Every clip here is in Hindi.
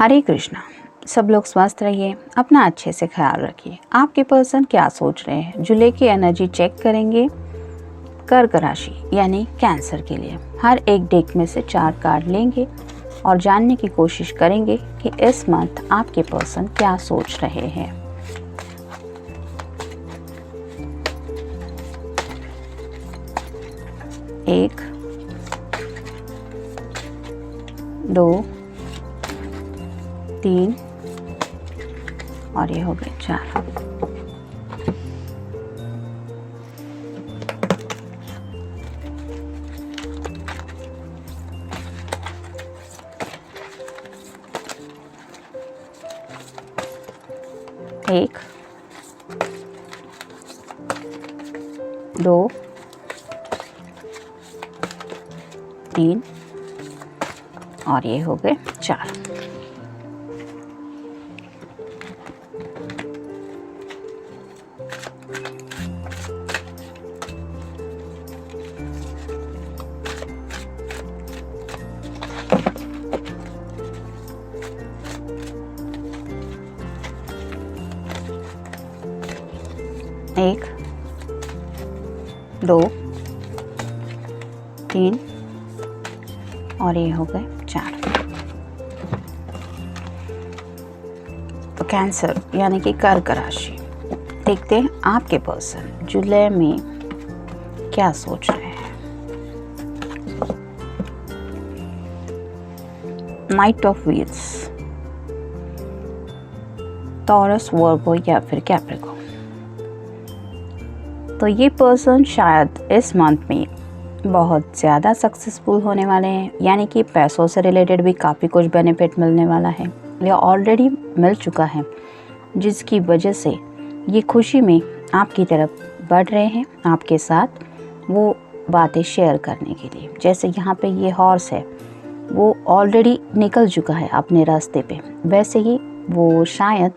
हरे कृष्णा। सब लोग स्वस्थ रहिए, अपना अच्छे से ख्याल रखिए। आपके पर्सन क्या सोच रहे हैं, जुलाई की एनर्जी चेक करेंगे। कर्क राशि यानी कैंसर के लिए हर एक डेक में से 4 कार्ड लेंगे और जानने की कोशिश करेंगे कि इस मंथ आपके पर्सन क्या सोच रहे हैं। एक, 2, 3 और ये हो गए 4। एक, 2, 3 और ये हो गए 4। एक, 2, 3 और ये हो गए 4। तो कैंसर यानी कि कर्क राशि, देखते हैं आपके पर्सन जुलाई में क्या सोच रहे हैं। नाइट ऑफ व्हील्स, टॉरस, वर्गो या फिर कैप्रिकॉर्न। तो ये पर्सन शायद इस मंथ में बहुत ज़्यादा सक्सेसफुल होने वाले हैं, यानी कि पैसों से रिलेटेड भी काफ़ी कुछ बेनिफिट मिलने वाला है या ऑलरेडी मिल चुका है, जिसकी वजह से ये खुशी में आपकी तरफ बढ़ रहे हैं, आपके साथ वो बातें शेयर करने के लिए। जैसे यहाँ पे ये हॉर्स है, वो ऑलरेडी निकल चुका है अपने रास्ते पे, वैसे ही वो शायद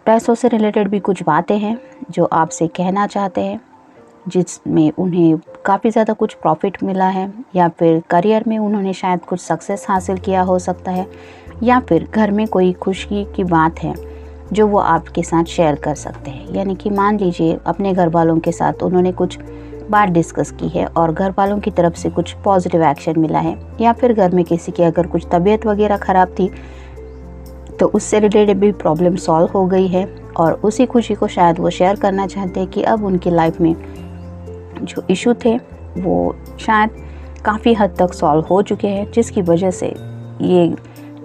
पैसों से रिलेटेड भी कुछ बातें हैं जो आपसे कहना चाहते हैं, जिसमें उन्हें काफ़ी ज़्यादा कुछ प्रॉफिट मिला है, या फिर करियर में उन्होंने शायद कुछ सक्सेस हासिल किया हो सकता है, या फिर घर में कोई खुशी की बात है जो वो आपके साथ शेयर कर सकते हैं। यानी कि मान लीजिए अपने घर वालों के साथ उन्होंने कुछ बात डिस्कस की है और घर वालों की तरफ से कुछ पॉजिटिव एक्शन मिला है, या फिर घर में किसी की अगर कुछ तबीयत वगैरह ख़राब थी तो उससे रिलेटेड भी प्रॉब्लम सॉल्व हो गई है, और उसी खुशी को शायद वो शेयर करना चाहते हैं कि अब उनकी लाइफ में जो इशू थे वो शायद काफ़ी हद तक सॉल्व हो चुके हैं, जिसकी वजह से ये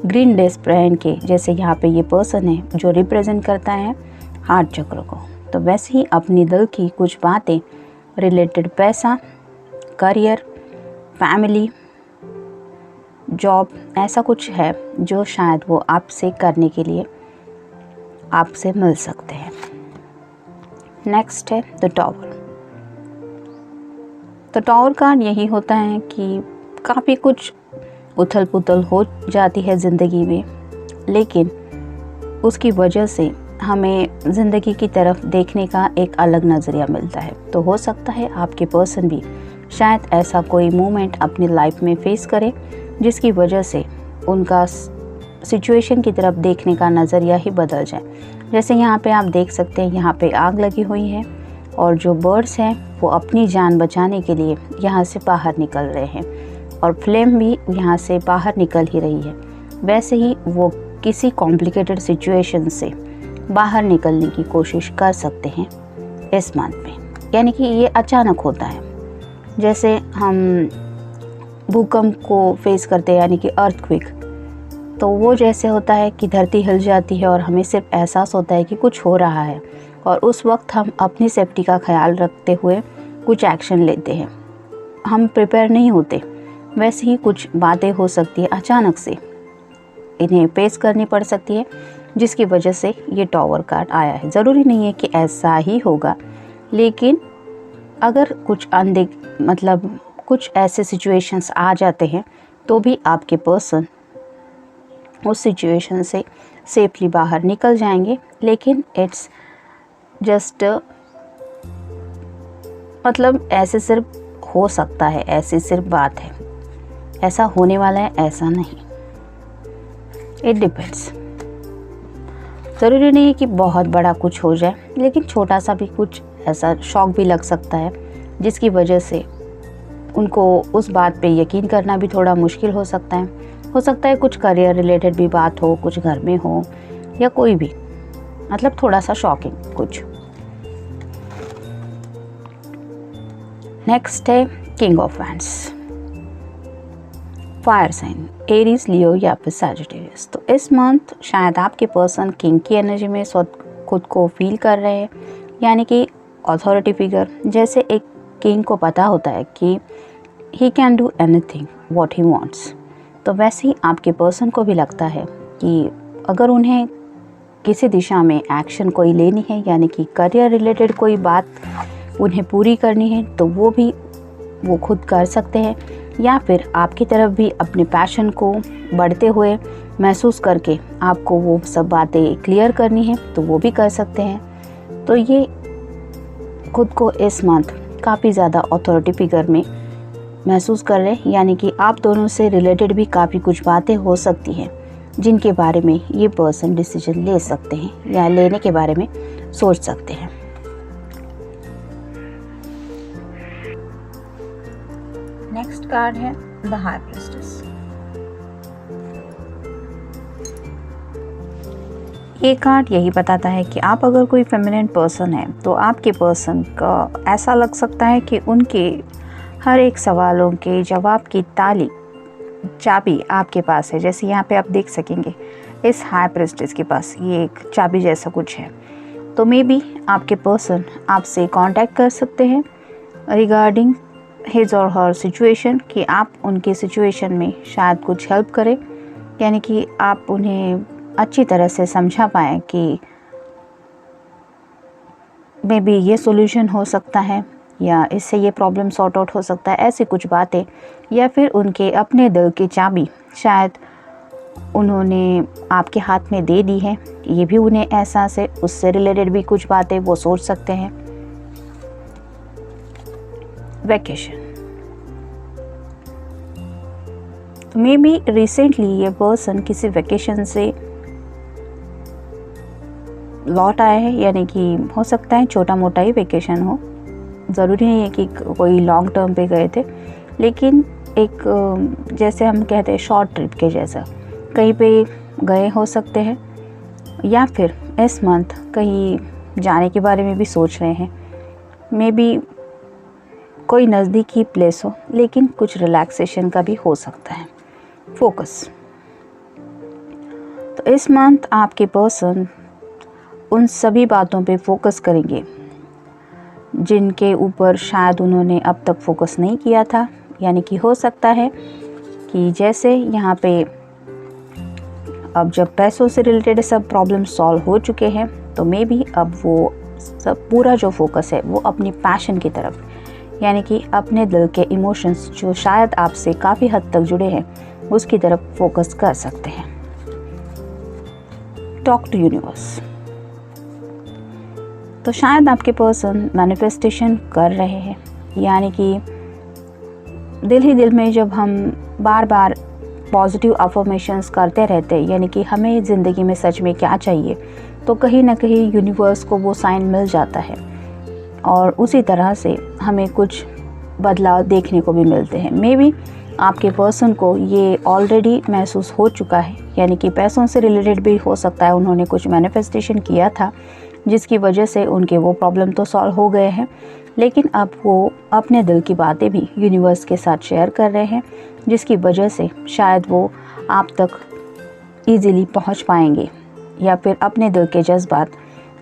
ग्रीन ड्रेस पहन के, जैसे यहाँ पे ये पर्सन है जो रिप्रेजेंट करता है हार्ट चक्र को, तो वैसे ही अपनी दिल की कुछ बातें रिलेटेड पैसा, करियर, फैमिली, जॉब, ऐसा कुछ है जो शायद वो आपसे करने के लिए आपसे मिल सकते हैं। नेक्स्ट है द टॉवर। तो टॉवर कार्ड यही होता है कि काफ़ी कुछ उथल पुथल हो जाती है ज़िंदगी में, लेकिन उसकी वजह से हमें ज़िंदगी की तरफ देखने का एक अलग नज़रिया मिलता है। तो हो सकता है आपके पर्सन भी शायद ऐसा कोई मोमेंट अपनी लाइफ में फेस करे, जिसकी वजह से उनका सिचुएशन की तरफ देखने का नज़रिया ही बदल जाए। जैसे यहाँ पे आप देख सकते हैं, यहाँ पे आग लगी हुई है और जो बर्ड्स हैं वो अपनी जान बचाने के लिए यहाँ से बाहर निकल रहे हैं, और फ्लेम भी यहाँ से बाहर निकल ही रही है। वैसे ही वो किसी कॉम्प्लिकेटेड सिचुएशन से बाहर निकलने की कोशिश कर सकते हैं इस मंथ में। यानी कि ये अचानक होता है, जैसे हम भूकंप को फेस करते हैं, यानी कि अर्थक्वेक। तो वो जैसे होता है कि धरती हिल जाती है और हमें सिर्फ एहसास होता है कि कुछ हो रहा है, और उस वक्त हम अपनी सेफ्टी का ख्याल रखते हुए कुछ एक्शन लेते हैं, हम प्रिपेयर नहीं होते। वैसे ही कुछ बातें हो सकती है, अचानक से इन्हें फेस करनी पड़ सकती है, जिसकी वजह से ये टॉवर कार्ड आया है। ज़रूरी नहीं है कि ऐसा ही होगा, लेकिन अगर कुछ मतलब कुछ ऐसे सिचुएशंस आ जाते हैं तो भी आपके पर्सन उस सिचुएशन से सेफली बाहर निकल जाएंगे। लेकिन इट्स जस्ट मतलब ऐसे सिर्फ हो सकता है, ऐसी सिर्फ बात है, ऐसा होने वाला है ऐसा नहीं। It depends. ज़रूरी नहीं है कि बहुत बड़ा कुछ हो जाए, लेकिन छोटा सा भी कुछ ऐसा शॉक भी लग सकता है जिसकी वजह से उनको उस बात पे यकीन करना भी थोड़ा मुश्किल हो सकता है। हो सकता है कुछ करियर रिलेटेड भी बात हो, कुछ घर में हो, या कोई भी, मतलब थोड़ा सा शॉकिंग कुछ। नेक्स्ट है king of wands, fire sign, Aries, Leo या फिर सैजिटेरियस। तो इस मंथ शायद आपके पर्सन किंग की एनर्जी में खुद को फील कर रहे हैं, यानी कि अथॉरिटी फिगर। जैसे एक किंग को पता होता है कि he can do anything what he wants, तो वैसे ही आपके पर्सन को भी लगता है कि अगर उन्हें किसी दिशा में एक्शन कोई लेनी है, यानी कि करियर रिलेटेड कोई बात उन्हें पूरी करनी है, तो वो खुद कर सकते हैं, या फिर आपकी तरफ भी अपने पैशन को बढ़ते हुए महसूस करके आपको वो सब बातें क्लियर करनी है, तो वो भी कर सकते हैं। तो ये खुद को इस मंथ काफ़ी ज़्यादा अथॉरिटी फिगर में महसूस कर रहे हैं, यानी कि आप दोनों से रिलेटेड भी काफ़ी कुछ बातें हो सकती हैं जिनके बारे में ये पर्सन डिसीजन ले सकते हैं या लेने के बारे में सोच सकते हैं। नेक्स्ट कार्ड है द हाई प्रीस्टेस। ये कार्ड यही बताता है कि आप अगर कोई फेमिनिन पर्सन है तो आपके पर्सन का ऐसा लग सकता है कि उनके हर एक सवालों के जवाब की चाबी आपके पास है। जैसे यहाँ पे आप देख सकेंगे इस हाई प्रीस्टेस के पास ये एक चाबी जैसा कुछ है। तो मे बी आपके पर्सन आपसे कांटेक्ट कर सकते हैं रिगार्डिंग हिज और हर सिचुएशन, कि आप उनके सिचुएशन में शायद कुछ हेल्प करें, यानी कि आप उन्हें अच्छी तरह से समझा पाएँ कि मे बी ये सॉल्यूशन हो सकता है या इससे ये प्रॉब्लम सॉर्ट आउट हो सकता है, ऐसी कुछ बातें। या फिर उनके अपने दिल की चाबी शायद उन्होंने आपके हाथ में दे दी है, ये भी उन्हें एहसास है, उससे रिलेटेड भी कुछ बातें वो सोच सकते हैं। वैकेशन, तो मे बी रिसेंटली ये पर्सन किसी वैकेशन से लौट आए हैं, यानी कि हो सकता है छोटा मोटा ही वैकेशन हो, ज़रूरी नहीं है कि कोई लॉन्ग टर्म पे गए थे, लेकिन एक जैसे हम कहते हैं शॉर्ट ट्रिप के जैसा कहीं पे गए हो सकते हैं, या फिर इस मंथ कहीं जाने के बारे में भी सोच रहे हैं। मे बी कोई नज़दीकी प्लेस हो, लेकिन कुछ रिलैक्सेशन का भी हो सकता है। फोकस, तो इस मंथ आपके पर्सन उन सभी बातों पे फोकस करेंगे जिनके ऊपर शायद उन्होंने अब तक फोकस नहीं किया था, यानी कि हो सकता है कि जैसे यहाँ पे अब जब पैसों से रिलेटेड सब प्रॉब्लम सॉल्व हो चुके हैं, तो मे बी अब वो सब पूरा जो फोकस है वो अपनी पैशन की तरफ, यानी कि अपने दिल के इमोशंस जो शायद आपसे काफ़ी हद तक जुड़े हैं उसकी तरफ फोकस कर सकते हैं। टॉक टू यूनिवर्स, तो शायद आपके पर्सन मैनिफेस्टेशन कर रहे हैं, यानी कि दिल ही दिल में जब हम बार बार पॉजिटिव अफर्मेशंस करते रहते हैं, यानी कि हमें ज़िंदगी में सच में क्या चाहिए, तो कहीं ना कहीं यूनिवर्स को वो साइन मिल जाता है और उसी तरह से हमें कुछ बदलाव देखने को भी मिलते हैं। मे बी आपके पर्सन को ये ऑलरेडी महसूस हो चुका है, यानी कि पैसों से रिलेटेड भी हो सकता है उन्होंने कुछ मैनिफेस्टेशन किया था जिसकी वजह से उनके वो प्रॉब्लम तो सॉल्व हो गए हैं, लेकिन अब वो अपने दिल की बातें भी यूनिवर्स के साथ शेयर कर रहे हैं, जिसकी वजह से शायद वो आप तक ईज़िली पहुंच पाएंगे, या फिर अपने दिल के जज्बात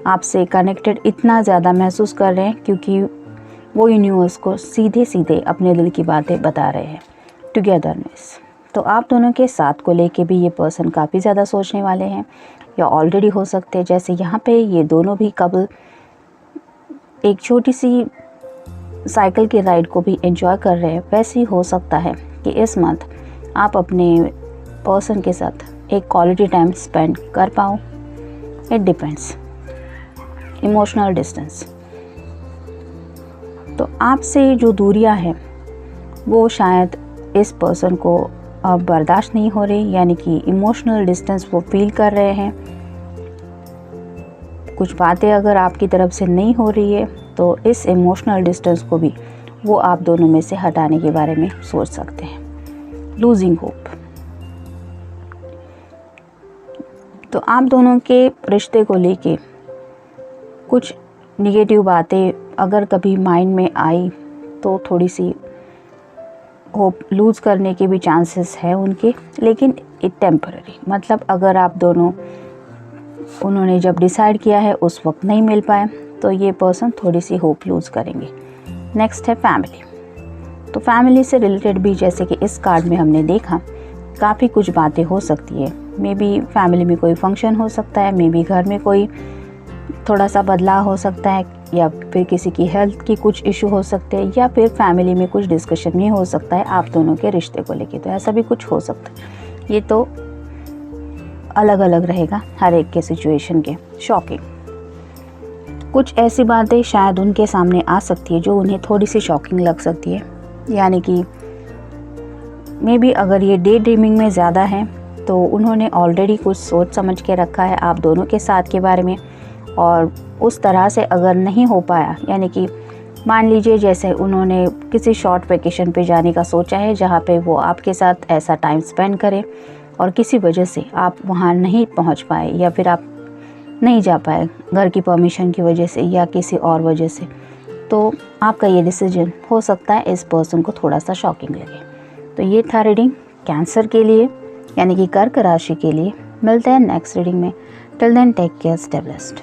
आपसे कनेक्टेड इतना ज़्यादा महसूस कर रहे हैं क्योंकि वो यूनिवर्स को सीधे सीधे अपने दिल की बातें बता रहे हैं। टुगेदरनेस, तो आप दोनों के साथ को लेके भी ये पर्सन काफ़ी ज़्यादा सोचने वाले हैं, या ऑलरेडी हो सकते हैं जैसे यहाँ पे ये दोनों भी कपल एक छोटी सी साइकिल की राइड को भी एंजॉय कर रहे हैं, वैसे ही हो सकता है कि इस मंथ आप अपने पर्सन के साथ एक क्वालिटी टाइम स्पेंड कर पाओ। It depends. इमोशनल डिस्टेंस, तो आपसे जो दूरियां हैं वो शायद इस पर्सन को अब बर्दाश्त नहीं हो रही, यानी कि इमोशनल डिस्टेंस वो फील कर रहे हैं। कुछ बातें अगर आपकी तरफ से नहीं हो रही है तो इस इमोशनल डिस्टेंस को भी वो आप दोनों में से हटाने के बारे में सोच सकते हैं। Losing hope. तो आप दोनों के रिश्ते को लेके कुछ निगेटिव बातें अगर कभी माइंड में आई तो थोड़ी सी होप लूज़ करने के भी चांसेस है उनके, लेकिन इट टेम्पररी। मतलब अगर आप दोनों उन्होंने जब डिसाइड किया है उस वक्त नहीं मिल पाए तो ये पर्सन थोड़ी सी होप लूज़ करेंगे। नेक्स्ट है फैमिली। तो फैमिली से रिलेटेड भी जैसे कि इस कार्ड में हमने देखा काफ़ी कुछ बातें हो सकती है। मे बी फैमिली में कोई फंक्शन हो सकता है, मे बी घर में कोई थोड़ा सा बदलाव हो सकता है, या फिर किसी की हेल्थ की कुछ इशू हो सकते हैं, या फिर फैमिली में कुछ डिस्कशन भी हो सकता है आप दोनों के रिश्ते को लेके। तो ऐसा भी कुछ हो सकता है। ये तो अलग अलग रहेगा हर एक के सिचुएशन के। शॉकिंग। कुछ ऐसी बातें शायद उनके सामने आ सकती है जो उन्हें थोड़ी सी शॉकिंग लग सकती है, यानी कि मे बी अगर ये डे ड्रीमिंग में ज़्यादा है तो उन्होंने ऑलरेडी कुछ सोच समझ के रखा है आप दोनों के साथ के बारे में, और उस तरह से अगर नहीं हो पाया, यानी कि मान लीजिए जैसे उन्होंने किसी शॉर्ट वेकेशन पे जाने का सोचा है जहाँ पे वो आपके साथ ऐसा टाइम स्पेंड करें, और किसी वजह से आप वहाँ नहीं पहुँच पाए या फिर आप नहीं जा पाए घर की परमिशन की वजह से या किसी और वजह से, तो आपका ये डिसीजन हो सकता है इस पर्सन को थोड़ा सा शॉकिंग लगे। तो ये था रीडिंग कैंसर के लिए, यानी कि कर्क राशि के लिए। मिलते हैं नेक्स्ट रीडिंग में। Till then take care, stay blessed.